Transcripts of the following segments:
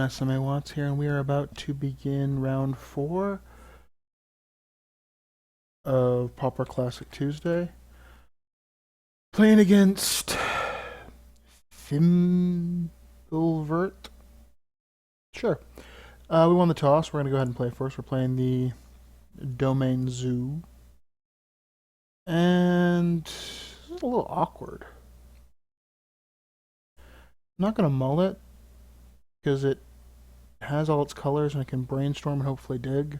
everyone, SMA Watts here, and we are about to begin round 4 of Pauper Classic Tuesday. Playing against Thimblevert. Sure. We won the toss. We're going to go ahead and play first. We're playing the Domain Zoo. And this is a little awkward. I'm not going to mull it because it has all its colors and it can brainstorm and hopefully dig.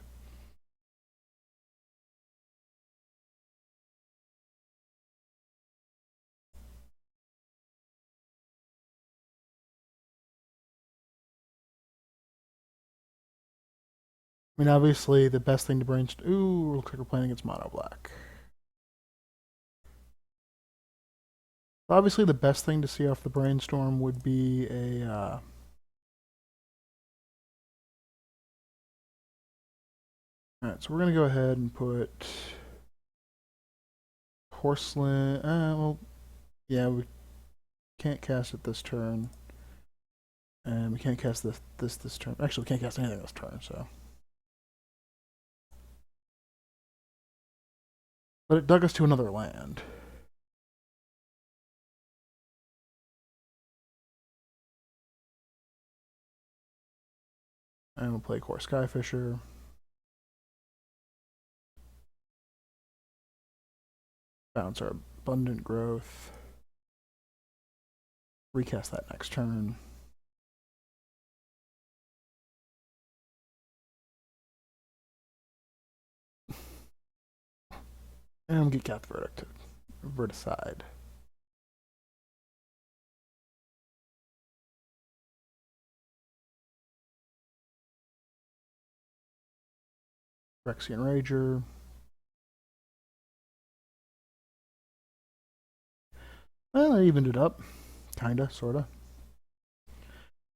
I mean, obviously, the best thing to brainstorm. Ooh, looks like we're playing against Mono Black. Obviously, the best thing to see off the brainstorm would be a. Alright, so we're going to go ahead and put Porcelain. Well, yeah, we can't cast it this turn. And we can't cast this turn. Actually, we can't cast anything this turn, so. But it dug us to another land. And we'll play Core Skyfisher. Bounce our Abundant Growth. Recast that next turn. And we'll get Cat Verdict to Verticide. Rexian Rager. Well, I evened it up. Kinda, sorta.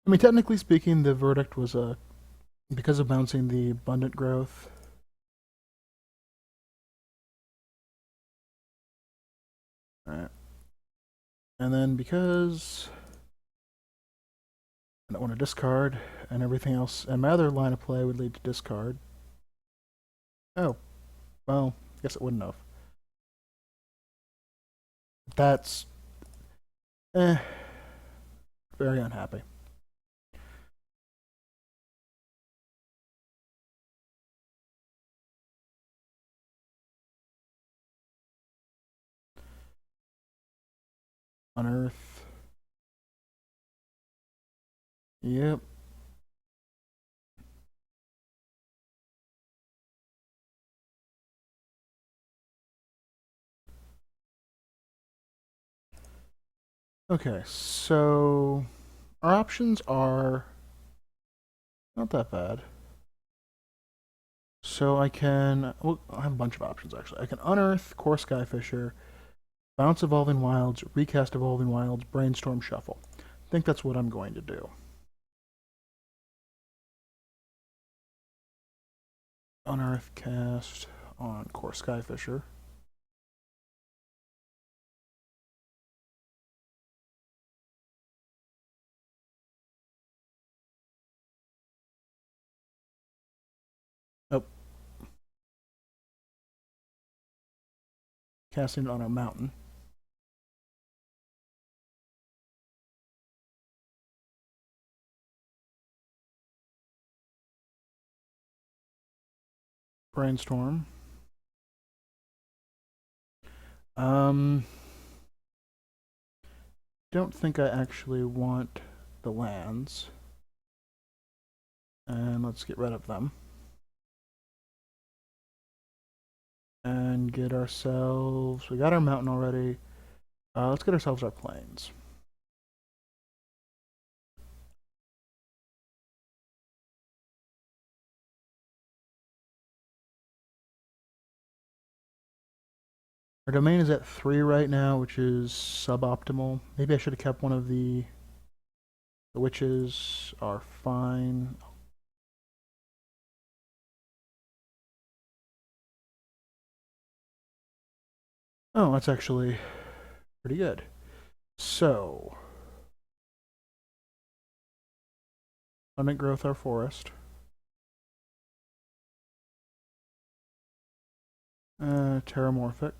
I mean, technically speaking, the verdict was because of bouncing the Abundant Growth. Alright. And then because I don't want to discard, and everything else, and my other line of play would lead to discard. Oh, well, I guess it wouldn't have. That's very unhappy. Unearth. Yep. Okay, so our options are not that bad. So I can, well, I have a bunch of options actually. I can unearth, Core Skyfisher, bounce Evolving Wilds, recast Evolving Wilds, brainstorm, shuffle. I think that's what I'm going to do. Unearth cast on Core Skyfisher. Oh. Casting it on a mountain. Brainstorm. Don't think I actually want the lands. And let's get rid of them. And get ourselves, we got our mountain already. Let's get ourselves our plains. Our domain is at 3 right now, which is suboptimal. Maybe I should have kept one of the witches are fine. Oh, that's actually pretty good. So Abundant growth our forest. Terramorphic.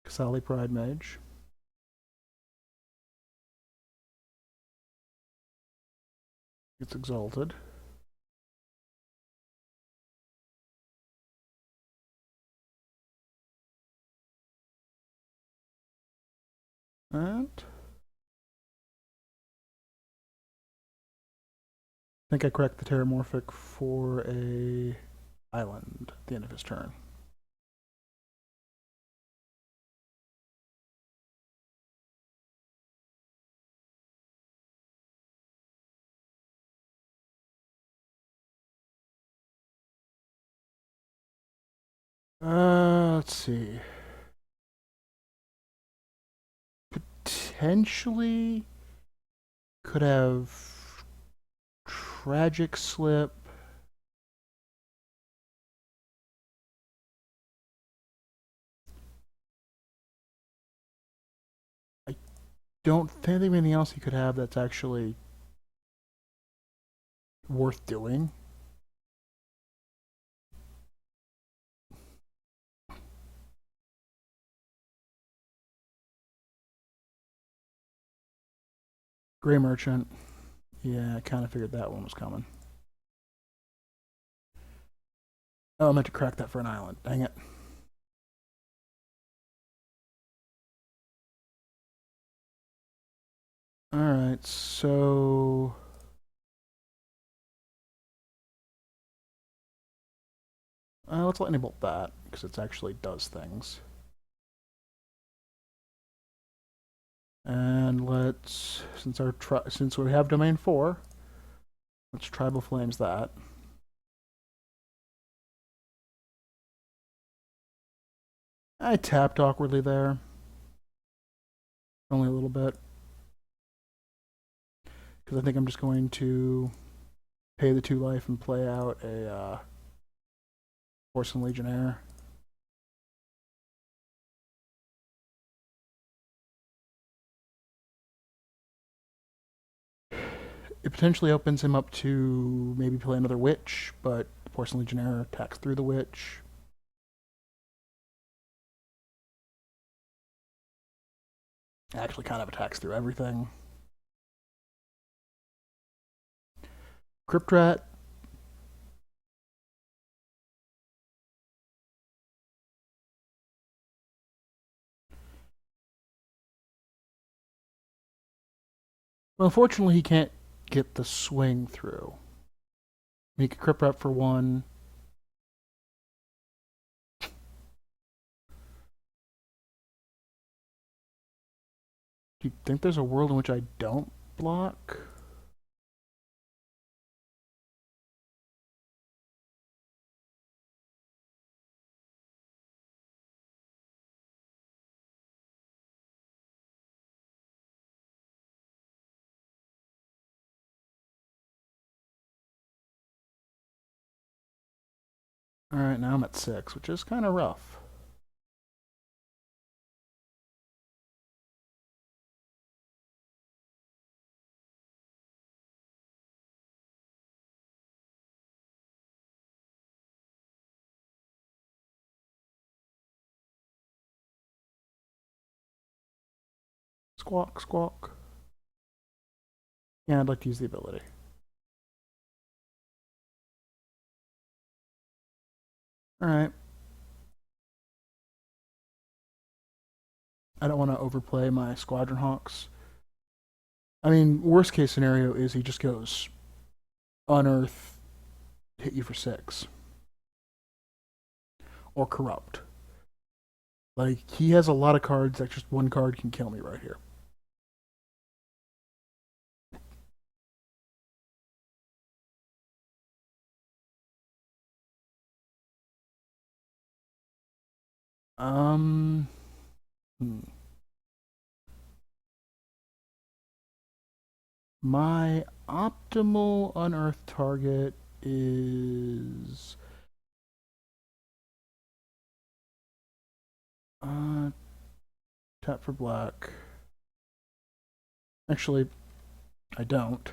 Casali Pride Mage. Gets exalted. And I think I cracked the Terramorphic for a island at the end of his turn. Let's see. Potentially could have Tragic Slip. I don't think of anything else he could have that's actually worth doing. Gray Merchant. Yeah, I kind of figured that one was coming. Oh, I meant to crack that for an island. Dang it. Alright, so... let's lightning bolt that, because it actually does things. And let's, since we have domain 4, let's Tribal Flames that. I tapped awkwardly there. Only a little bit. Because I think I'm just going to pay the 2 life and play out a Porcelain Legionnaire. It potentially opens him up to maybe play another Witch, but the Porcelain Legionnaire attacks through the Witch. Actually kind of attacks through everything. Crypt Rat. Well, unfortunately, he can't get the swing through. He could Crypt Rat for 1. Do you think there's a world in which I don't block? Alright, now I'm at 6, which is kind of rough. Squawk, squawk. Yeah, I'd like to use the ability. Alright. I don't want to overplay my Squadron Hawks. I mean, worst case scenario is he just goes Unearth, hit you for 6. Or Corrupt. Like, he has a lot of cards that just one card can kill me right here. Um... My optimal unearthed target is Uh, tap for black. Actually, I don't.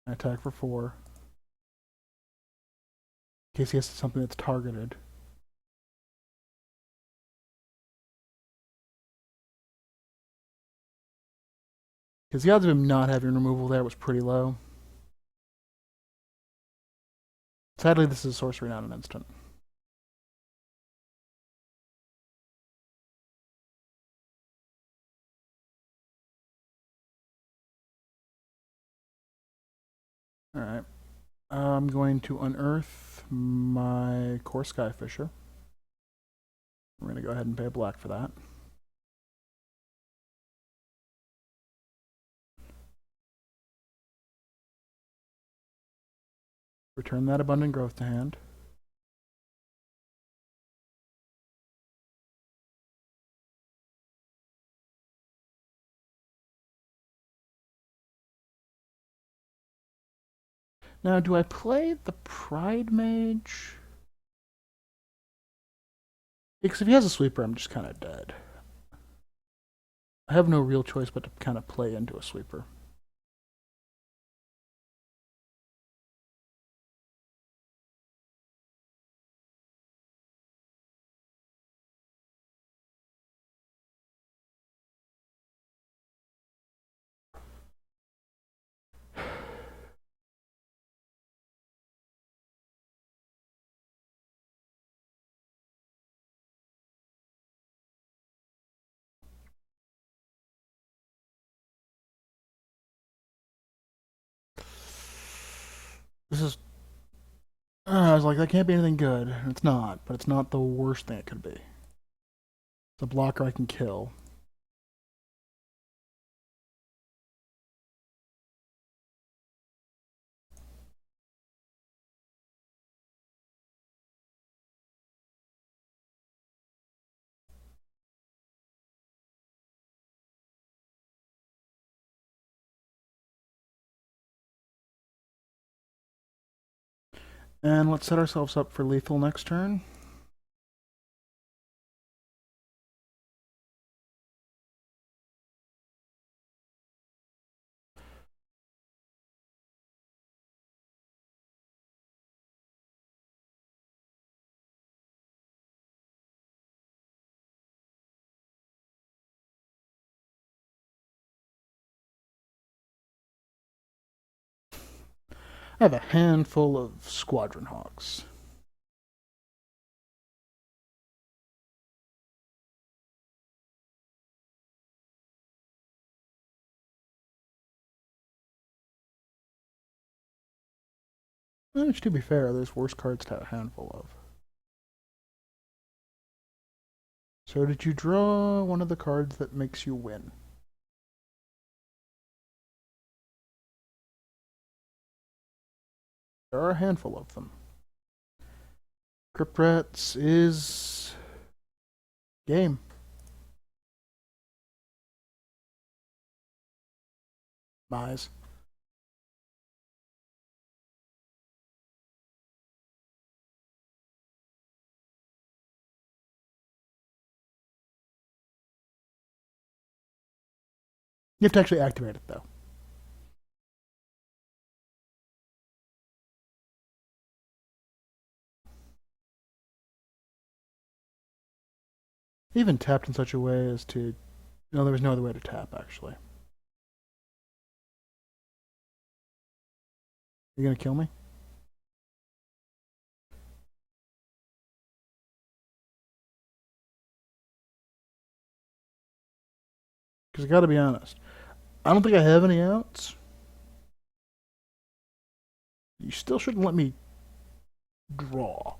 I attack for 4. In case he has something that's targeted. Because the odds of him not having removal there was pretty low. Sadly, this is a sorcery, not an instant. Alright. I'm going to unearth my core Skyfisher. We're going to go ahead and pay a black for that. Return that Abundant Growth to hand. Now, do I play the Pride Mage? Because if he has a sweeper, I'm just kind of dead. I have no real choice but to kind of play into a sweeper. This is... I was like, that can't be anything good. It's not, but it's not the worst thing it could be. It's a blocker I can kill. And let's set ourselves up for lethal next turn. I have a handful of Squadron Hawks. Which, to be fair, there's worse cards to have a handful of. So did you draw one of the cards that makes you win? There are a handful of them. Crypt Rats is... game. Buys. You have to actually activate it, though. Even tapped in such a way as to... No, there was no other way to tap, actually. You gonna kill me? Because I gotta be honest. I don't think I have any outs. You still shouldn't let me draw.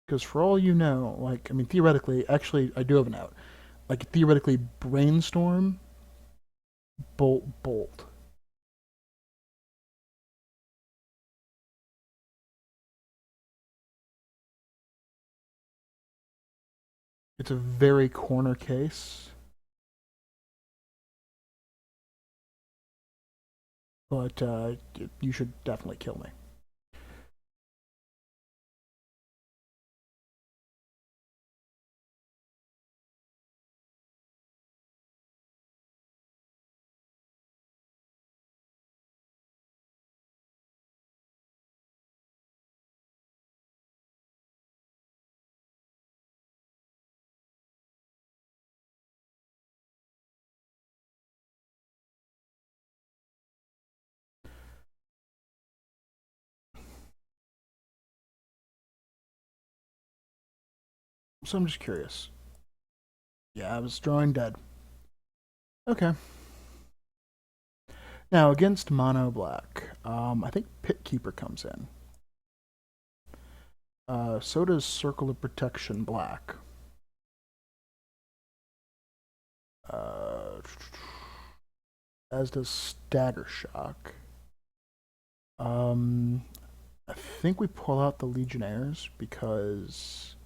Because for all you know, like, I mean, theoretically, actually, I do have an out. Like, theoretically, brainstorm, bolt. It's a very corner case. But you should definitely kill me. So I'm just curious. Yeah, I was drawing dead. Okay. Now against mono black, I think Pit Keeper comes in. So does Circle of Protection black. Uh, as does Stagger Shock. Um, I think we pull out the Legionnaires because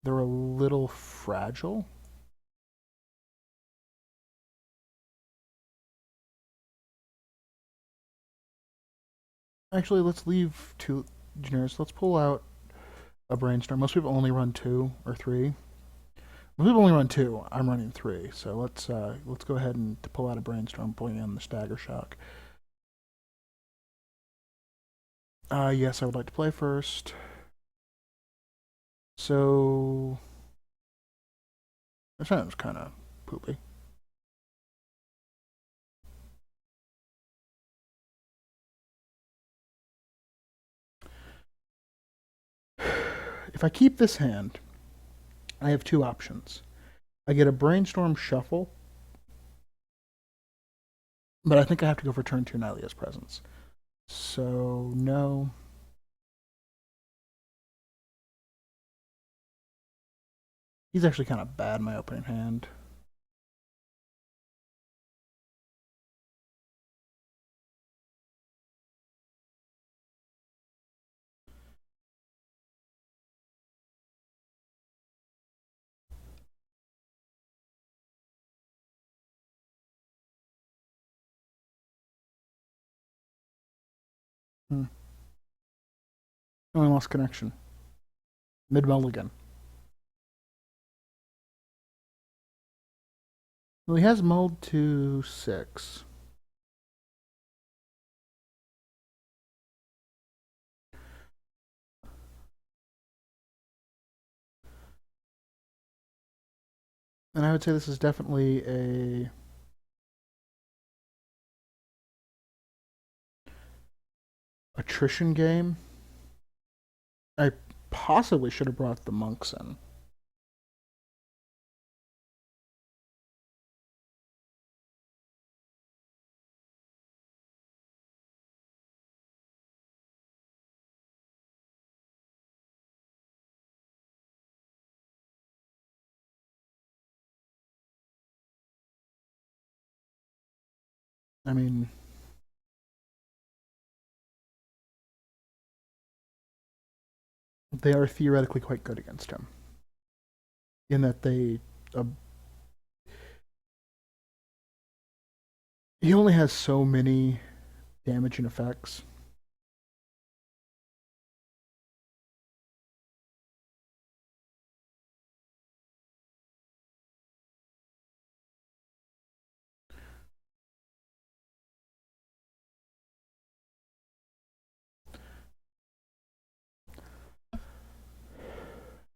they're a little fragile. Actually, let's leave two Legionnaires. Let's pull out a Brainstorm. Most people only run 2 or 3. Most people only run 2. I'm running 3. So let's go ahead and to pull out a Brainstorm, pulling in the Stagger Shock. Yes, I would like to play first. So that sounds kind of poopy. If I keep this hand, I have 2 options. I get a Brainstorm Shuffle, but I think I have to go for turn 2 Nylea's Presence. So, no. He's actually kind of bad, my opening hand. Hmm. Oh, I lost connection. Mid-mulligan. Well, he has mulled to 6. And I would say this is definitely a attrition game. I possibly should have brought the monks in. I mean, they are theoretically quite good against him. In that he only has so many damaging effects.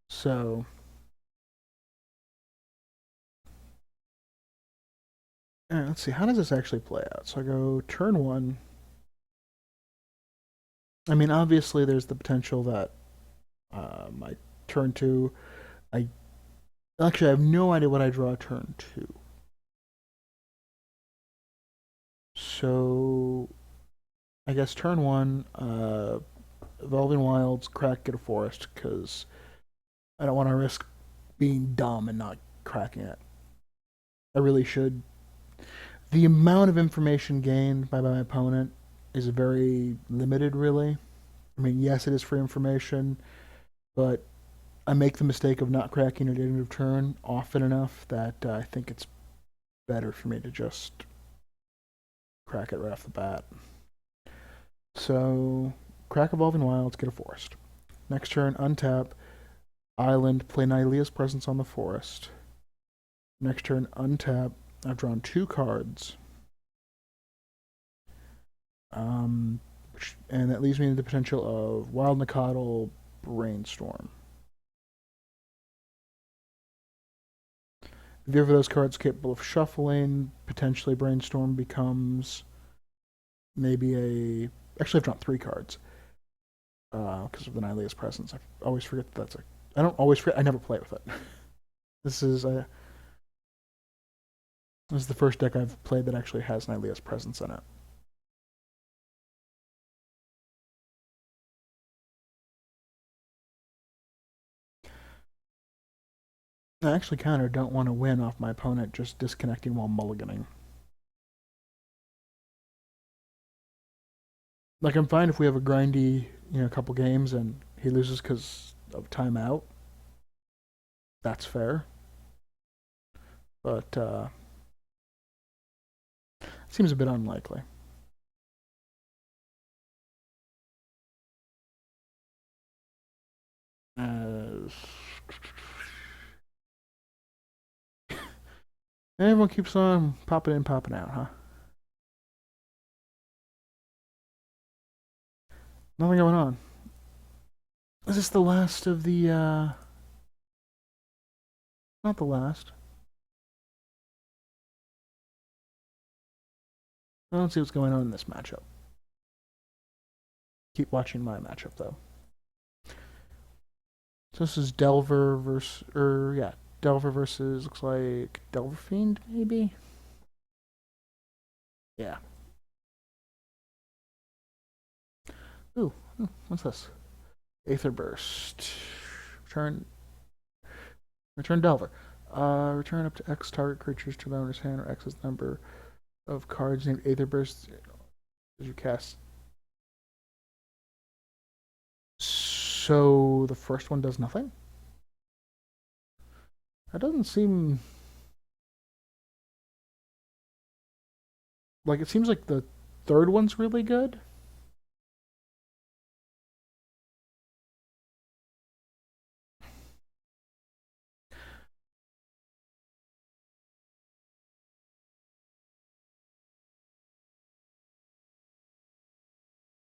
So, let's see, how does this actually play out? So I go turn 1. I mean, obviously, there's the potential that my turn 2, I actually I have no idea what I draw turn 2. So, I guess turn 1, Evolving Wilds, crack, get a forest, because I don't want to risk being dumb and not cracking it. I really should. The amount of information gained by my opponent is very limited, really. I mean, yes, it is free information, but I make the mistake of not cracking at end of turn often enough that I think it's better for me to just crack it right off the bat. So, crack Evolving Wilds, get a forest. Next turn, untap, island, play Nylea's Presence on the forest. Next turn, untap. I've drawn 2 cards. And that leaves me in the potential of Wild Nacatl, Brainstorm. If either of those cards capable of shuffling, potentially Brainstorm becomes maybe a. Actually, I've drawn 3 cards because of the Nylea's Presence. I always forget that that's a I don't always. I never play with it. This is this is the first deck I've played that actually has Nylie's presence in it. I actually kind of don't want to win off my opponent just disconnecting while mulliganing. Like, I'm fine if we have a grindy, couple games and he loses because of timeout. That's fair. But, seems a bit unlikely. Everyone keeps on popping in, popping out, huh? Nothing going on. Is this the last of the, not the last. I don't see what's going on in this matchup. Keep watching my matchup, though. So this is Delver versus, yeah, Delver versus, looks like Delver Fiend, maybe? Yeah. Ooh, what's this? Aether Burst. Return Delver. Return up to X target creatures to the owner's hand, or X's number of cards named Aether Burst as you cast. So the first one does nothing? That doesn't seem like it seems like the third one's really good.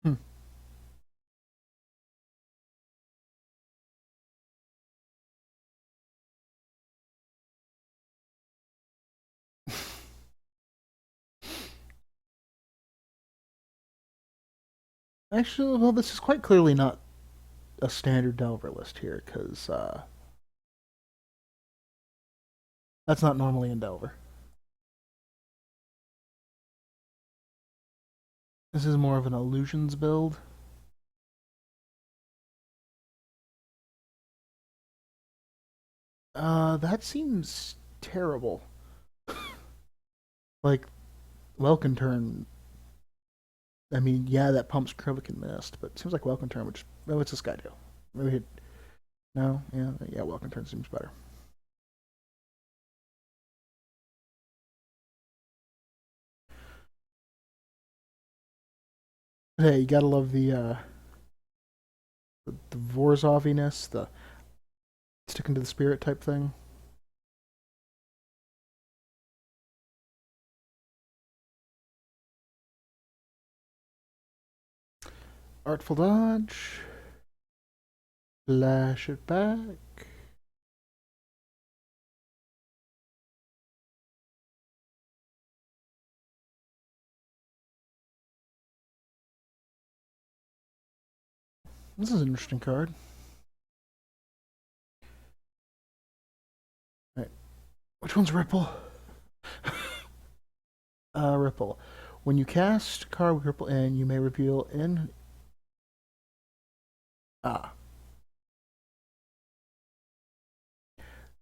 Hmm. Actually, well, this is quite clearly not a standard Delver list here, because that's not normally in Delver. This is more of an illusions build. That seems terrible. Like, Welcome Turn. I mean, yeah, that pumps Krivic and Mist, but it seems like Welcome Turn would just. What's this guy do? Maybe he'd. No? Yeah, Welcome Turn seems better. Hey, you gotta love the Vorzoviness, the sticking to the spirit type thing. Artful Dodge. Flash it back. This is an interesting card. Alright. Which one's Ripple? Ripple. When you cast card with Ripple in, you may reveal in. Ah.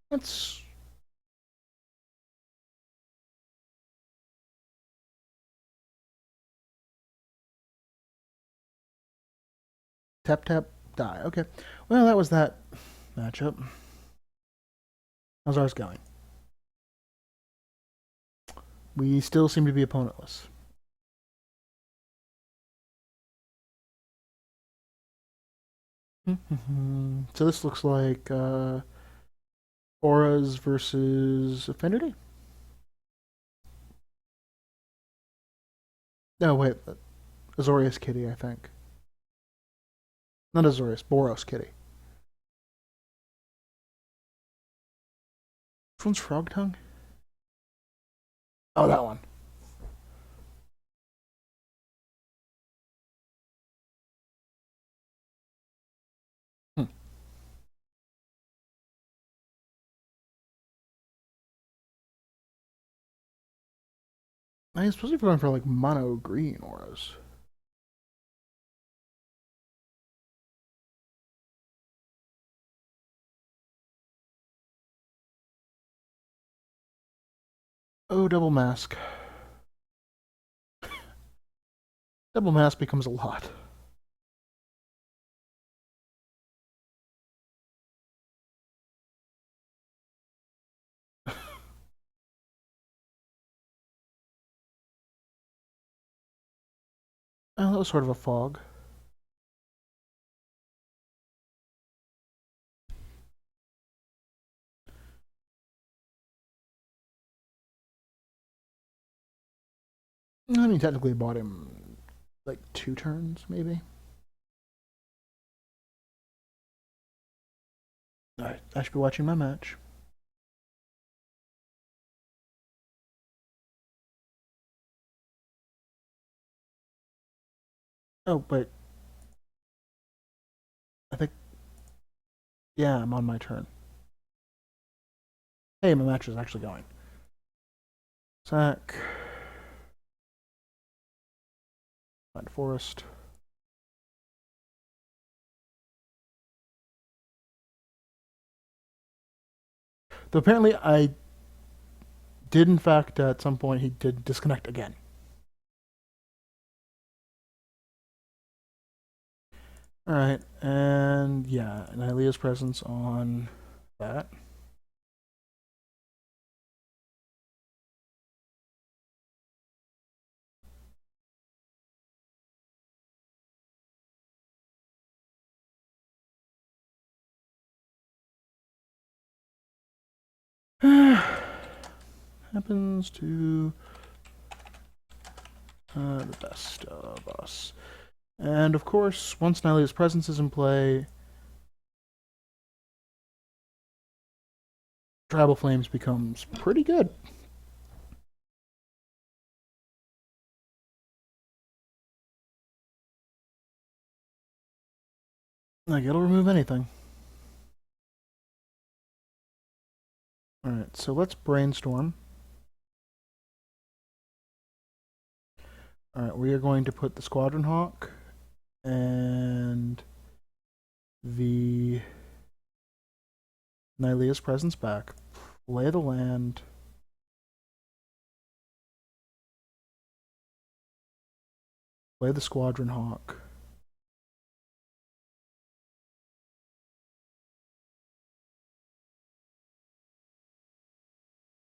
That's. Tap, tap, die. Okay. Well, that was that matchup. How's ours going? We still seem to be opponentless. So this looks like Auras versus Affinity? No, wait. Azorius Kitty, I think. Not Azorius, Boros Kitty. Which one's Frog Tongue? Oh, that one. Hmm. I suppose if you're going for like mono green auras. Oh, double mask. Double mask becomes a lot. Oh, that was sort of a fog. I mean, technically, I bought him like 2 turns, maybe. Alright, I should be watching my match. Oh, but I think, yeah, I'm on my turn. Hey, my match is actually going. Sack. Find forest. Though apparently I did, in fact, at some point, he did disconnect again. Alright, and yeah, Nylea's presence on that. Happens to the best of us. And of course, once Nylea's presence is in play, Tribal Flames becomes pretty good. Like, it'll remove anything. Alright, so let's brainstorm. Alright, we are going to put the Squadron Hawk and the Nylea's presence back. Lay the land. Play the Squadron Hawk.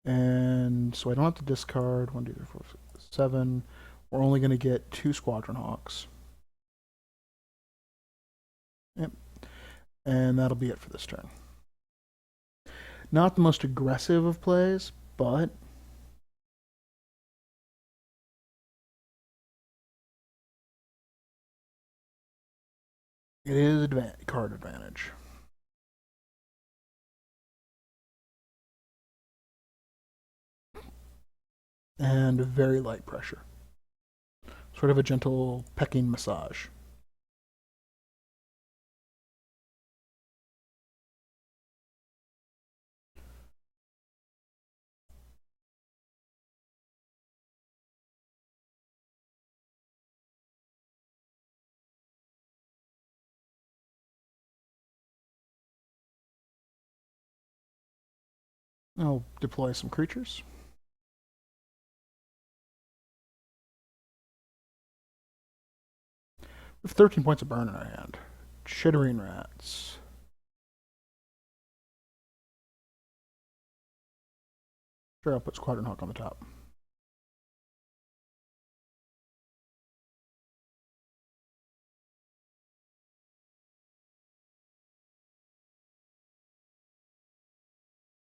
And so I don't have to discard 1, 2, 3, 4, 6, 7. We're only going to get 2 Squadron Hawks. Yep. And that'll be it for this turn. Not the most aggressive of plays, but it is card advantage. And very light pressure. Sort of a gentle pecking massage. I'll deploy some creatures. We have 13 points of burn in our hand. Chittering Rats. Sure, I'll put Squadron Hawk on the top.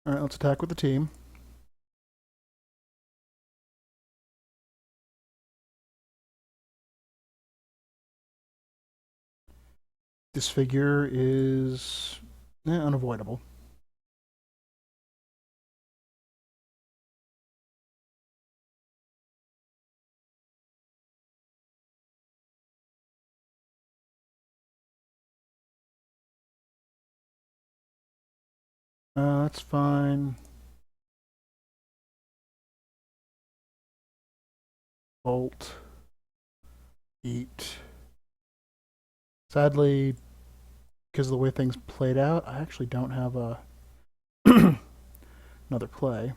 Alright, let's attack with the team. Disfigure is unavoidable. That's fine. Bolt. Eat. Sadly, because of the way things played out, I actually don't have a another play.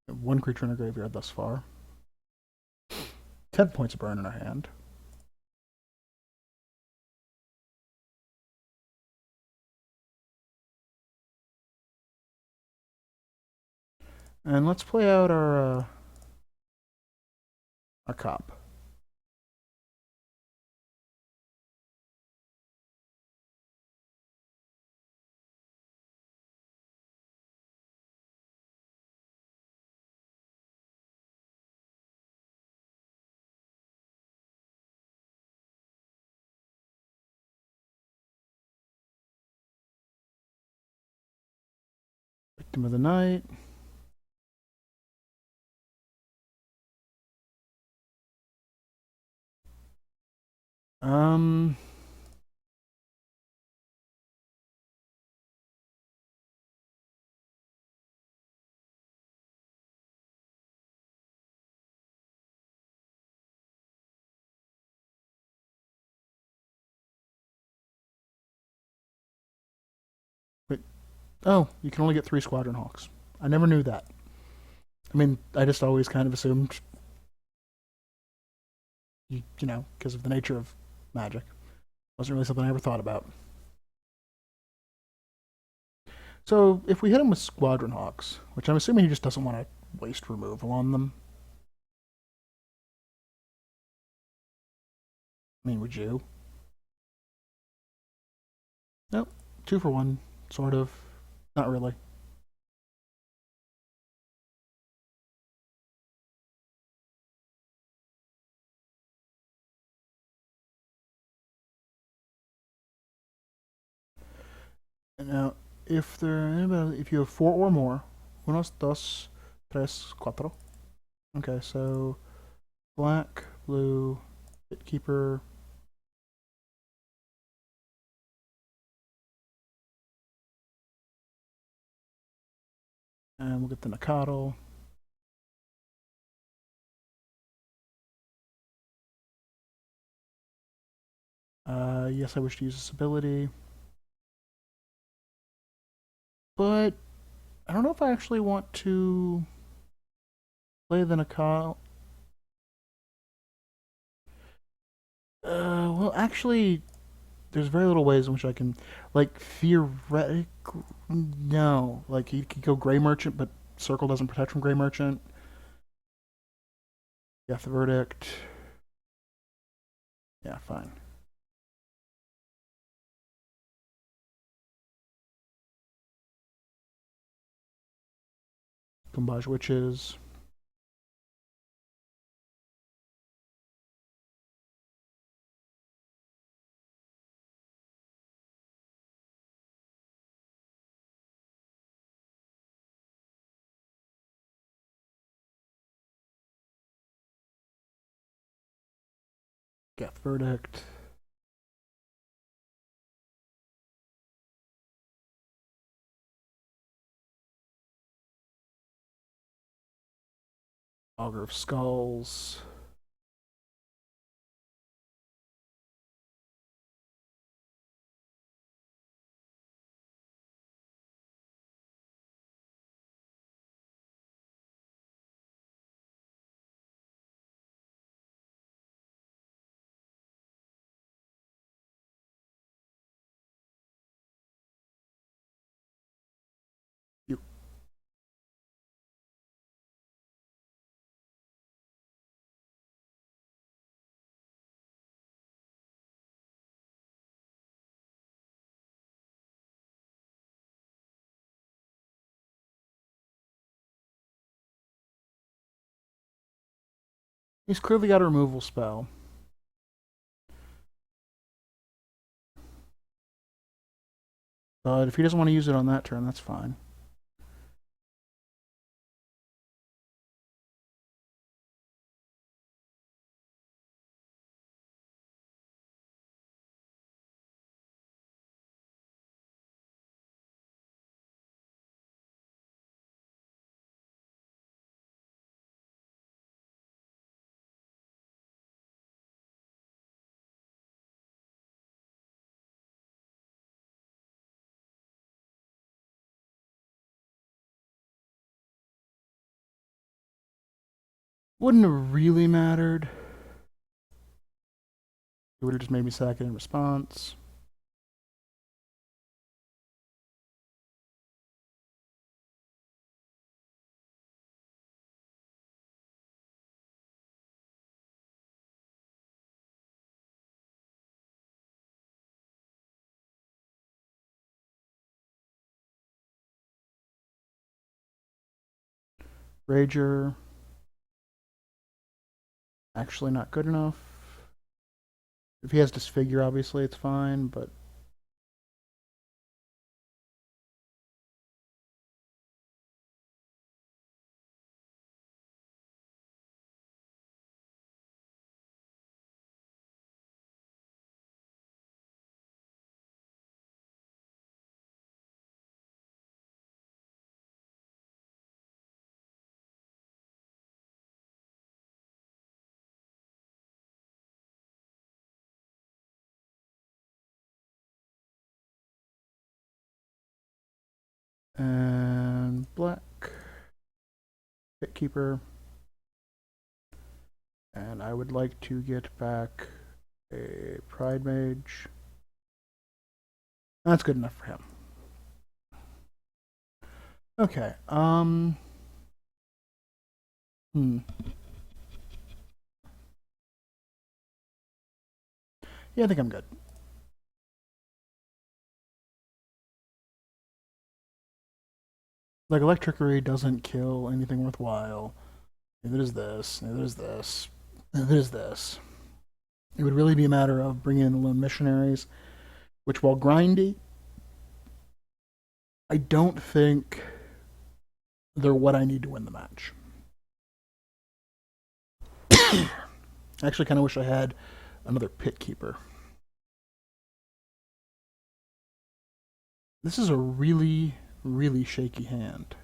One creature in our graveyard thus far. 10 points of burn in our hand. And let's play out our cop. Victim of the night. Um, wait. Oh, you can only get 3 Squadron Hawks. I never knew that. I mean, I just always kind of assumed, you know, because of the nature of Magic. Wasn't really something I ever thought about. So if we hit him with Squadron Hawks, which I'm assuming he just doesn't want to waste removal on them. I mean, would you? Nope. 2 for 1, sort of. Not really. Now, if you have 4 or more, unos, dos, tres, cuatro. Okay, so black, blue, Keeper. And we'll get the Nakatl. Yes, I wish to use this ability. But I don't know if I actually want to play the Nakatl. Well, actually, there's very little ways in which I can, like, theoretically, no. Like, he could go Gray Merchant, but Circle doesn't protect from Gray Merchant. Death Verdict. Yeah, fine. Combage Witches. Death Verdict. Augur of Skulls. You. He's clearly got a removal spell. But if he doesn't want to use it on that turn, that's fine. Wouldn't have really mattered. It would have just made me second in response. Rager. Actually not good enough. If he has disfigure, obviously it's fine, but and black. Pit keeper. And I would like to get back a Pride Mage. That's good enough for him. Okay, Yeah, I think I'm good. Like, Electricity doesn't kill anything worthwhile. Neither does this, neither does this, neither does this. It would really be a matter of bringing in the Lone Missionaries, which, while grindy, I don't think they're what I need to win the match. I actually kind of wish I had another Pit Keeper. This is a really, really shaky hand.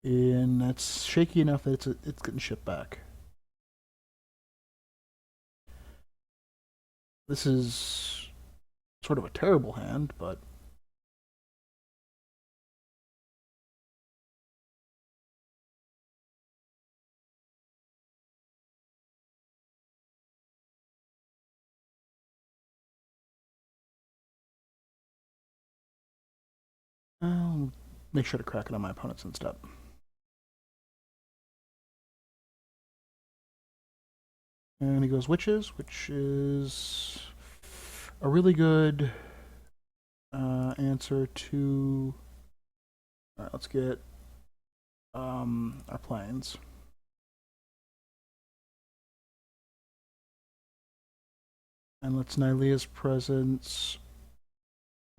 And that's shaky enough that it's getting shipped back. This is sort of a terrible hand, but I'll make sure to crack it on my opponent's instead. And he goes Witches, which is a really good answer to. All right, let's get our planes. And let's Nylea's Presence.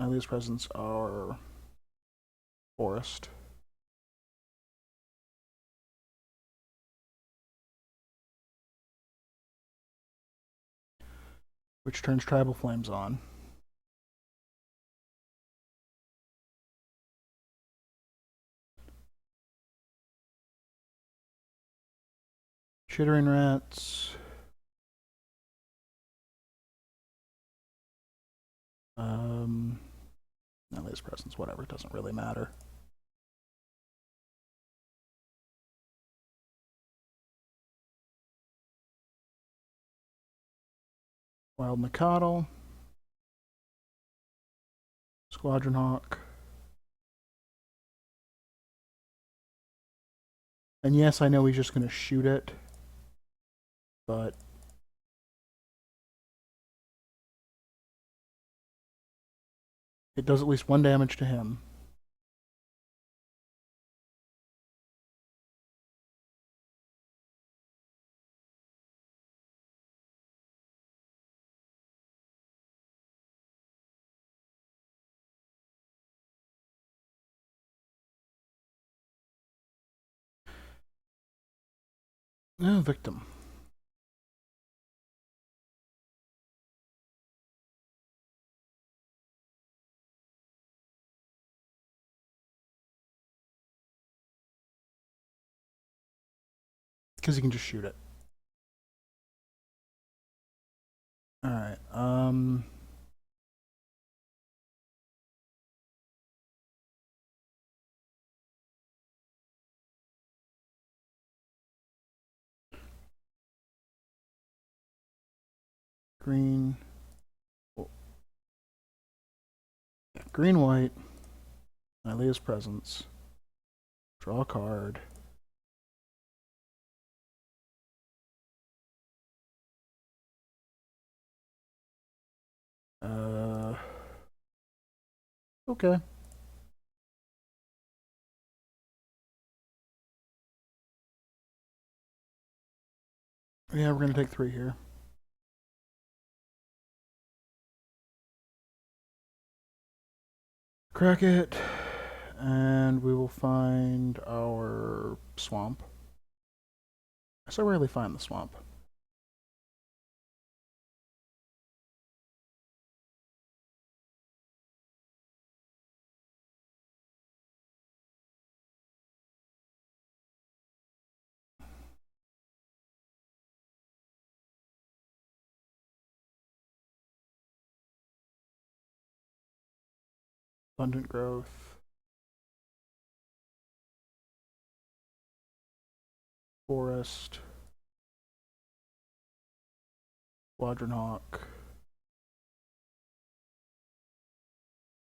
Nylea's Presence our forest. Which turns Tribal Flames on. Chittering Rats. Nylea's Presence, whatever, it doesn't really matter. Wild Mikado. Squadron Hawk. And yes, I know he's just going to shoot it, but it does at least 1 damage to him. No, victim. Because he can just shoot it. Alright, green. Oh, yeah, green, white. Nylea's presence. Draw a card. Okay. Yeah, we're gonna take 3 here. Crack it, and we will find our swamp. I so rarely find the swamp. Abundant growth. Forest. Squadron hawk.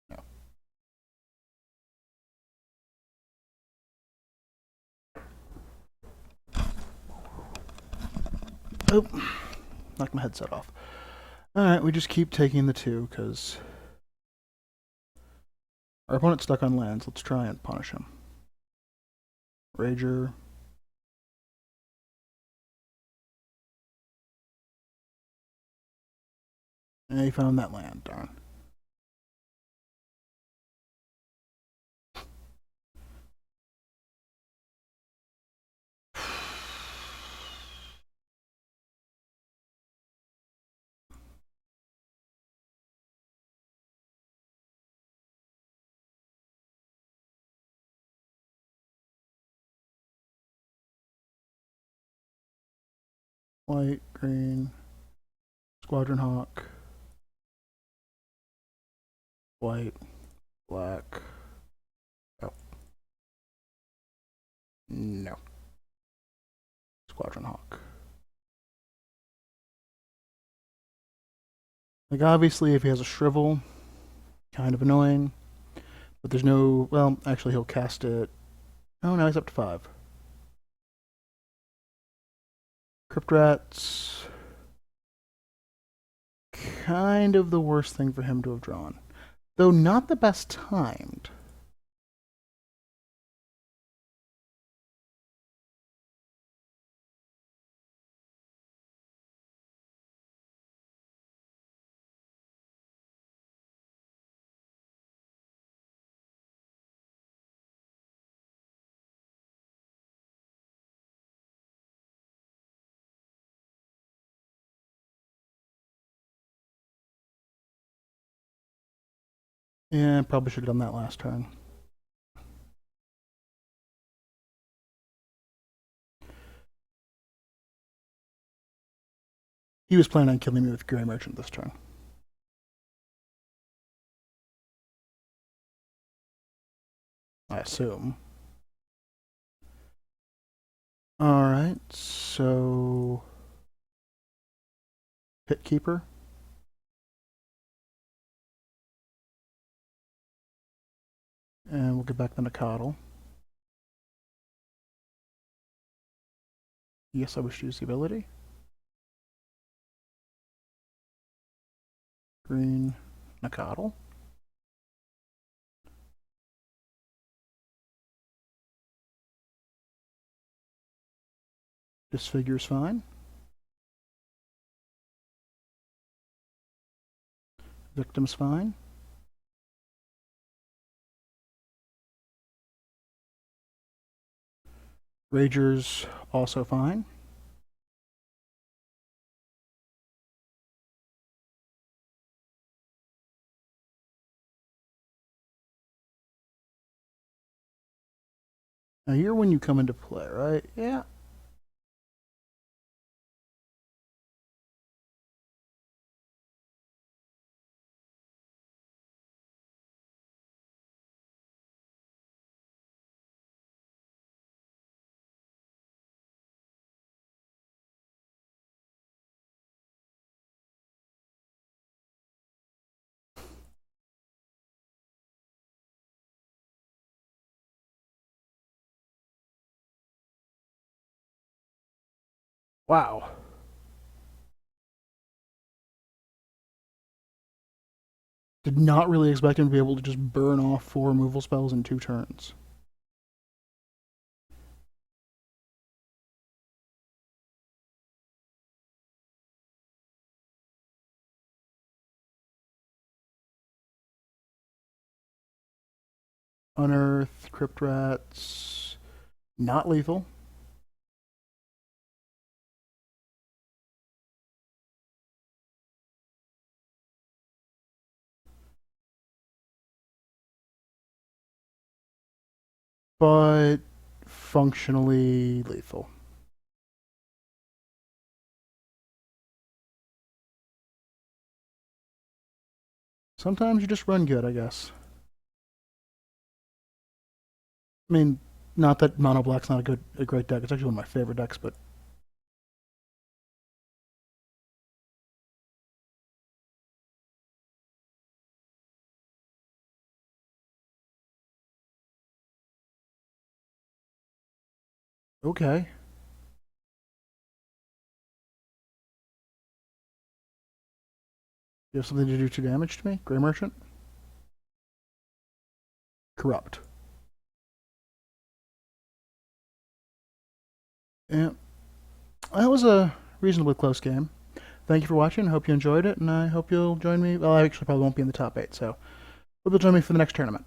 No. Oh, knocked my headset off. Alright, we just keep taking the 2, because our opponent's stuck on lands. Let's try and punish him. Rager. And he found that land, darn. White, green, Squadron Hawk, white, black. Oh. No. Squadron Hawk. Like, obviously, if he has a shrivel, kind of annoying. But there's no. Well, actually, he'll cast it. Oh, now he's up to 5. Crypt Rats. Kind of the worst thing for him to have drawn. Though not the best timed. Yeah, probably should have done that last turn. He was planning on killing me with Grey Merchant this turn. I assume. Alright, so. Pit Keeper. And we'll get back then to Coddle. Yes, I wish to use the ability. Green, Nakatl. Disfigure's fine. Victim's fine. Rager's also fine. Now you're when you come into play, right? Yeah. Wow. Did not really expect him to be able to just burn off 4 removal spells in 2 turns. Unearth, Crypt Rats, not lethal. But functionally lethal. Sometimes you just run good, I guess. I mean, not that Mono Black's not a great deck. It's actually one of my favorite decks, but okay. You have something to do 2 damage to me? Grey Merchant? Corrupt. Yeah. That was a reasonably close game. Thank you for watching. Hope you enjoyed it, and I hope you'll join me. Well, I actually probably won't be in the top 8, so hope you'll join me for the next tournament.